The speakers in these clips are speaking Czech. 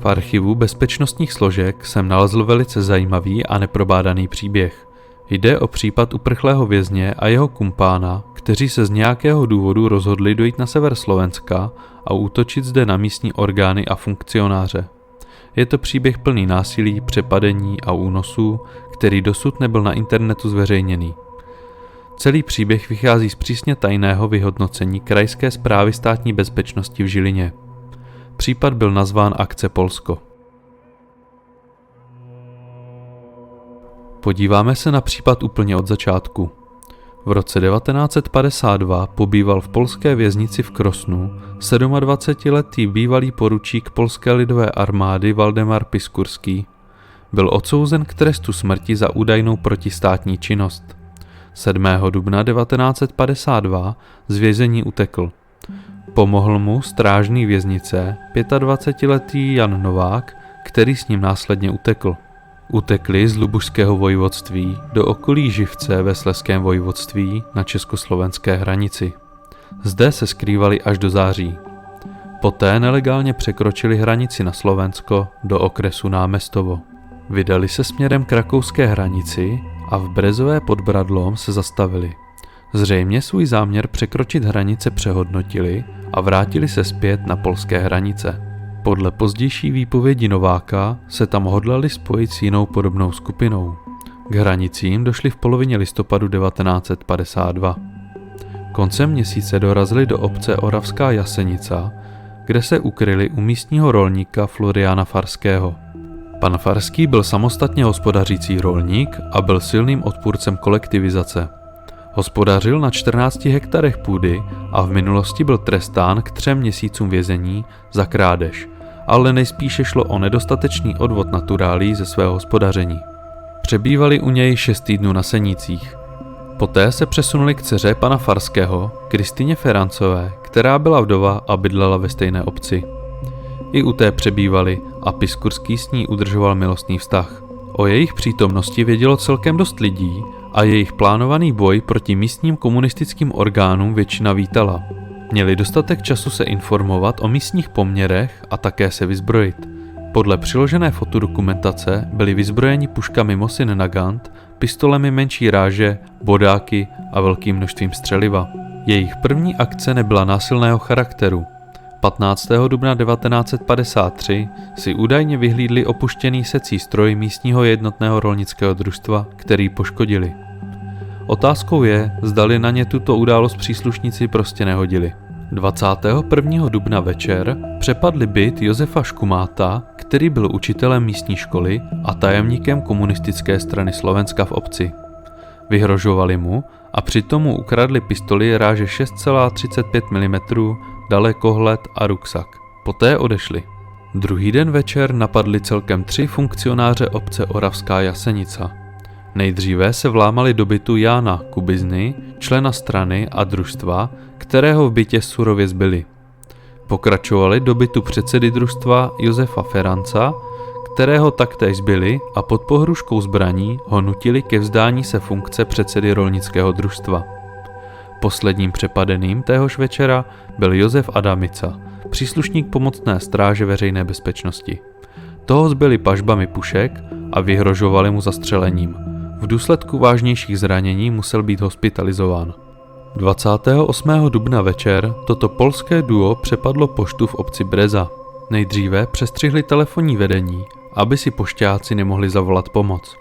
V archivu bezpečnostních složek jsem nalezl velice zajímavý a neprobádaný příběh. Jde o případ uprchlého vězně a jeho kumpána, kteří se z nějakého důvodu rozhodli dojít na sever Slovenska a útočit zde na místní orgány a funkcionáře. Je to příběh plný násilí, přepadení a únosů, který dosud nebyl na internetu zveřejněný. Celý příběh vychází z přísně tajného vyhodnocení Krajské správy státní bezpečnosti v Žilině. Případ byl nazván Akce Polsko. Podíváme se na případ úplně od začátku. V roce 1952 pobýval v polské věznici v Krosnu 27letý bývalý poručík polské lidové armády Valdemar Piskurský. Byl odsouzen k trestu smrti za údajnou protistátní činnost. 7. dubna 1952 z vězení utekl. Pomohl mu strážný věznice 25letý Jan Novák, který s ním následně utekl. Utekli z Lubušského vojvodství do okolí Živce ve Slezském vojvodství na československé hranici. Zde se skrývali až do září. Poté nelegálně překročili hranici na Slovensko do okresu Námestovo. Vydali se směrem k rakouské hranici a v Brezové pod Bradlom se zastavili. Zřejmě svůj záměr překročit hranice přehodnotili a vrátili se zpět na polské hranice. Podle pozdější výpovědi Nováka se tam hodlali spojit s jinou podobnou skupinou. K hranicím došli v polovině listopadu 1952. Koncem měsíce dorazili do obce Oravská Jasenica, kde se ukryli u místního rolníka Floriana Farského. Pan Farský byl samostatně hospodařící rolník a byl silným odpůrcem kolektivizace. Hospodařil na 14 hektarech půdy a v minulosti byl trestán k 3 měsícům vězení za krádež, ale nejspíše šlo o nedostatečný odvod naturálí ze svého hospodaření. Přebývali u něj 6 týdnů na Senicích. Poté se přesunuli k dceře pana Farského, Kristýně Ferancové, která byla vdova a bydlela ve stejné obci. I u té přebývali a Piskurský s ní udržoval milostný vztah. O jejich přítomnosti vědělo celkem dost lidí a jejich plánovaný boj proti místním komunistickým orgánům většina vítala. Měli dostatek času se informovat o místních poměrech a také se vyzbrojit. Podle přiložené fotodokumentace byli vyzbrojeni puškami Mosin Nagant, pistolemi menší ráže, bodáky a velkým množstvím střeliva. Jejich první akce nebyla násilného charakteru. 15. dubna 1953 si údajně vyhlídli opuštěný secí stroj místního jednotného rolnického družstva, který poškodili. Otázkou je, zdali na ně tuto událost příslušníci prostě nehodili. 21. dubna večer přepadli byt Josefa Škumáta, který byl učitelem místní školy a tajemníkem komunistické strany Slovenska v obci. Vyhrožovali mu a přitom mu ukradli pistoli ráže 6,35 mm, dalekohled a ruksak. Poté odešli. Druhý den večer napadli celkem 3 funkcionáře obce Oravská Jasenica. Nejdříve se vlámali do bytu Jána Kubizny, člena strany a družstva, kterého v bytě surově zbyli. Pokračovali do bytu předsedy družstva Josefa Feranca, kterého taktéž zbyli a pod pohruškou zbraní ho nutili ke vzdání se funkce předsedy rolnického družstva. Posledním přepadeným téhož večera byl Josef Adamica, příslušník pomocné stráže veřejné bezpečnosti. Toho zbyli pažbami pušek a vyhrožovali mu zastřelením. V důsledku vážnějších zranění musel být hospitalizován. 28. dubna večer toto polské duo přepadlo poštu v obci Breza. Nejdříve přestřihli telefonní vedení, aby si pošťáci nemohli zavolat pomoc.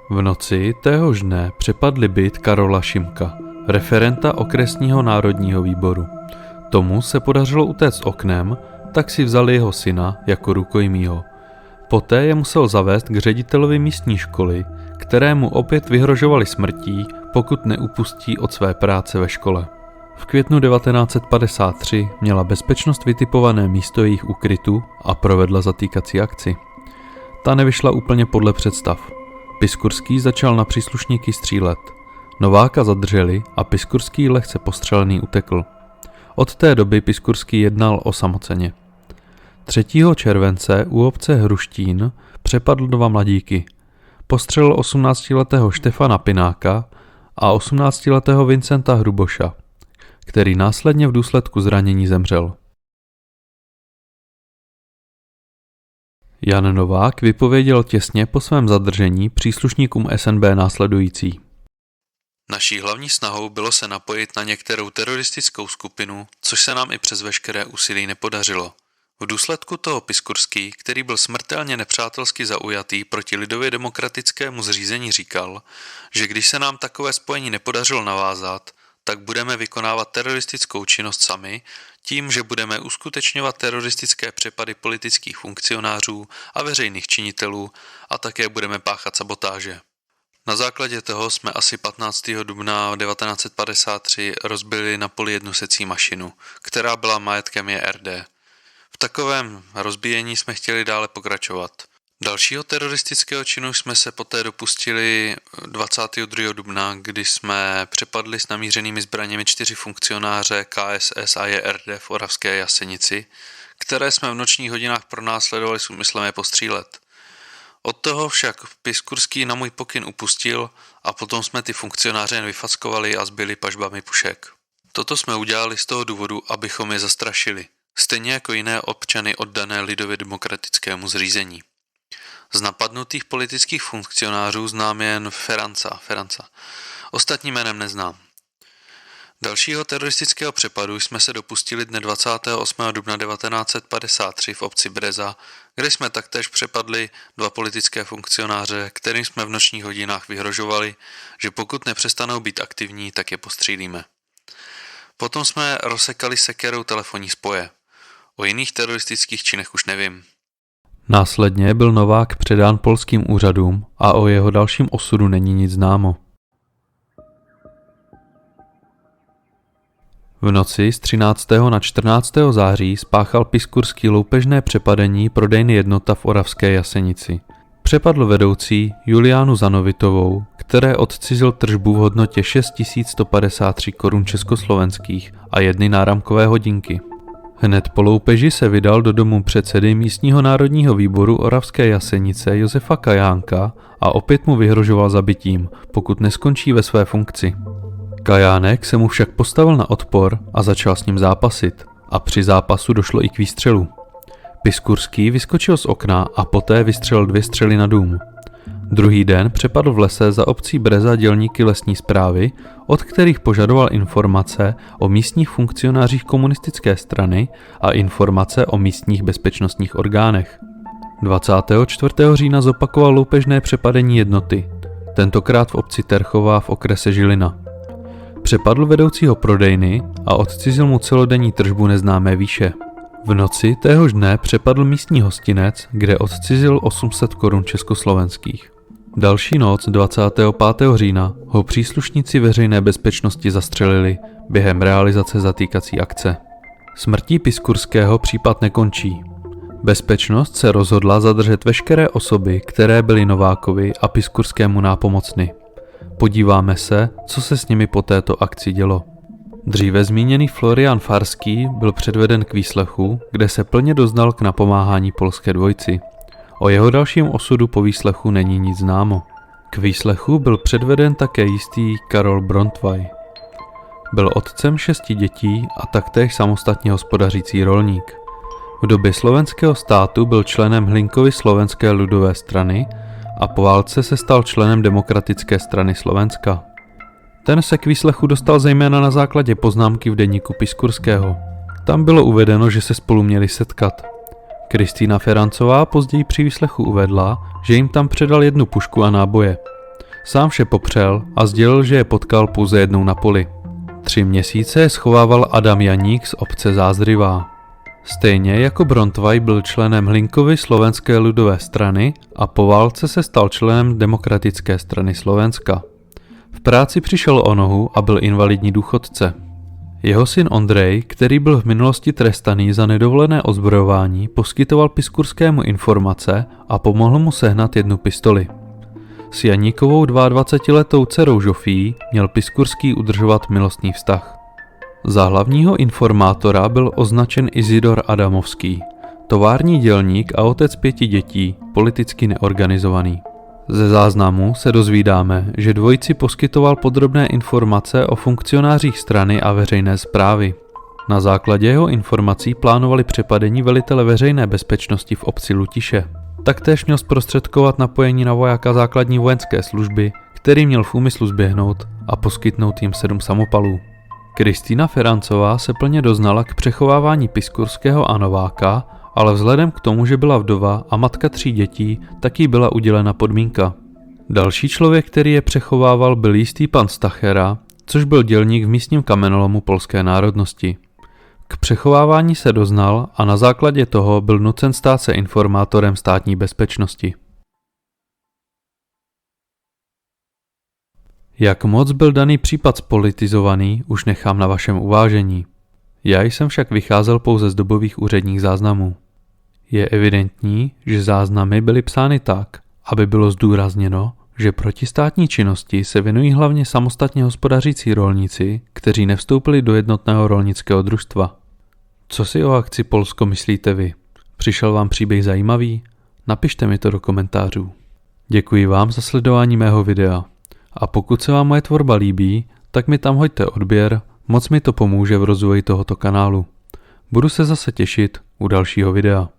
V noci téhož dne přepadli byt Karola Šimka, referenta okresního národního výboru. Tomu se podařilo utéct oknem, tak si vzali jeho syna jako rukojmího. Poté je musel zavést k ředitelovi místní školy, kterému opět vyhrožovali smrtí, pokud neupustí od své práce ve škole. V květnu 1953 měla bezpečnost vytipované místo jejich úkrytu a provedla zatýkací akci. Ta nevyšla úplně podle představ. Piskurský začal na příslušníky střílet. Nováka zadrželi a Piskurský lehce postřelený utekl. Od té doby Piskurský jednal osamoceně. 3. července u obce Hruštín přepadl 2 mladíky. Postřelil 18letého Štefana Pináka a 18letého Vincenta Hruboša, který následně v důsledku zranění zemřel. Jan Novák vypověděl těsně po svém zadržení příslušníkům SNB následující. Naší hlavní snahou bylo se napojit na některou teroristickou skupinu, což se nám i přes veškeré úsilí nepodařilo. V důsledku toho Piskurský, který byl smrtelně nepřátelsky zaujatý proti lidově demokratickému zřízení, říkal, že když se nám takové spojení nepodařilo navázat, tak budeme vykonávat teroristickou činnost sami, tím, že budeme uskutečňovat teroristické přepady politických funkcionářů a veřejných činitelů a také budeme páchat sabotáže. Na základě toho jsme asi 15. dubna 1953 rozbili na poli jednu secí mašinu, která byla majetkem JRD. V takovém rozbíjení jsme chtěli dále pokračovat. Dalšího teroristického činu jsme se poté dopustili 22. dubna, kdy jsme přepadli s namířenými zbraněmi 4 funkcionáře KSS a JRD v Oravské Jasenici, které jsme v nočních hodinách pronásledovali s úmyslem je postřílet. Od toho však Piskurský na můj pokyn upustil a potom jsme ty funkcionáře jen vyfackovali a zbili pažbami pušek. Toto jsme udělali z toho důvodu, abychom je zastrašili, stejně jako jiné občany oddané lidově demokratickému zřízení. Z napadnutých politických funkcionářů znám jen Feranca. Ostatní jménem neznám. Dalšího teroristického přepadu jsme se dopustili dne 28. dubna 1953 v obci Breza, kde jsme taktéž přepadli 2 politické funkcionáře, kterým jsme v nočních hodinách vyhrožovali, že pokud nepřestanou být aktivní, tak je postřílíme. Potom jsme rozsekali sekerou telefonní spoje. O jiných teroristických činech už nevím. Následně byl Novák předán polským úřadům a o jeho dalším osudu není nic známo. V noci z 13. na 14. září spáchal Piskurský loupežné přepadení prodejny Jednota v Oravské Jasenici. Přepadl vedoucí Juliánu Zanovitovou, které odcizil tržbu v hodnotě 6153 korun československých a 1 náramkové hodinky. Hned po loupeži se vydal do domu předsedy místního národního výboru Oravské Jasenice Josefa Kajánka a opět mu vyhrožoval zabitím, pokud neskončí ve své funkci. Kajánek se mu však postavil na odpor a začal s ním zápasit a při zápasu došlo i k výstřelu. Piskurský vyskočil z okna a poté vystřelil 2 střely na dům. Druhý den přepadl v lese za obcí Breza dělníky lesní správy, od kterých požadoval informace o místních funkcionářích komunistické strany a informace o místních bezpečnostních orgánech. 24. října zopakoval loupežné přepadení Jednoty, tentokrát v obci Terchová v okrese Žilina. Přepadl vedoucího prodejny a odcizil mu celodenní tržbu neznámé výše. V noci téhož dne přepadl místní hostinec, kde odcizil 800 korun československých. Další noc 25. října ho příslušníci veřejné bezpečnosti zastřelili během realizace zatýkací akce. Smrtí Piskurského případ nekončí. Bezpečnost se rozhodla zadržet veškeré osoby, které byly Novákovi a Piskurskému nápomocny. Podíváme se, co se s nimi po této akci dělo. Dříve zmíněný Florian Farský byl předveden k výslechu, kde se plně doznal k napomáhání polské dvojci. O jeho dalším osudu po výslechu není nic známo. K výslechu byl předveden také jistý Karol Brontvaj. Byl otcem 6 dětí a taktéž samostatně hospodařící rolník. V době slovenského státu byl členem Hlinkovy slovenské lidové strany a po válce se stal členem Demokratické strany Slovenska. Ten se k výslechu dostal zejména na základě poznámky v deníku Piskurského. Tam bylo uvedeno, že se spolu měli setkat. Kristýna Ferancová později při výslechu uvedla, že jim tam předal 1 pušku a náboje. Sám vše popřel a sdělil, že je potkal pouze jednou na poli. 3 měsíce je schovával Adam Janík z obce Zázdrivá. Stejně jako Brontvaj byl členem Hlinkovy slovenské lidové strany a po válce se stal členem Demokratické strany Slovenska. V práci přišel o nohu a byl invalidní důchodce. Jeho syn Ondrej, který byl v minulosti trestaný za nedovolené ozbrojování, poskytoval Piskurskému informace a pomohl mu sehnat 1 pistoli. S Janíkovou 22letou dcerou Žofí měl Piskurský udržovat milostný vztah. Za hlavního informátora byl označen Izidor Adamovský, tovární dělník a otec 5 dětí, politicky neorganizovaný. Ze záznamu se dozvídáme, že dvojici poskytoval podrobné informace o funkcionářích strany a veřejné správy. Na základě jeho informací plánovali přepadení velitele veřejné bezpečnosti v obci Lutiše. Taktéž měl zprostředkovat napojení na vojáka základní vojenské služby, který měl v úmyslu zběhnout a poskytnout jim 7 samopalů. Kristýna Ferancová se plně doznala k přechovávání Piskurského a Nováka, ale vzhledem k tomu, že byla vdova a matka 3 dětí, tak jí byla udělena podmínka. Další člověk, který je přechovával, byl jistý pan Stachera, což byl dělník v místním kamenolomu polské národnosti. K přechovávání se doznal a na základě toho byl nucen stát se informátorem státní bezpečnosti. Jak moc byl daný případ spolitizovaný, už nechám na vašem uvážení. Já jsem však vycházel pouze z dobových úředních záznamů. Je evidentní, že záznamy byly psány tak, aby bylo zdůrazněno, že proti státní činnosti se věnují hlavně samostatně hospodařící rolníci, kteří nevstoupili do jednotného rolnického družstva. Co si o akci Polsko myslíte vy? Přišel vám příběh zajímavý? Napište mi to do komentářů. Děkuji vám za sledování mého videa. A pokud se vám moje tvorba líbí, tak mi tam hoďte odběr, moc mi to pomůže v rozvoji tohoto kanálu. Budu se zase těšit u dalšího videa.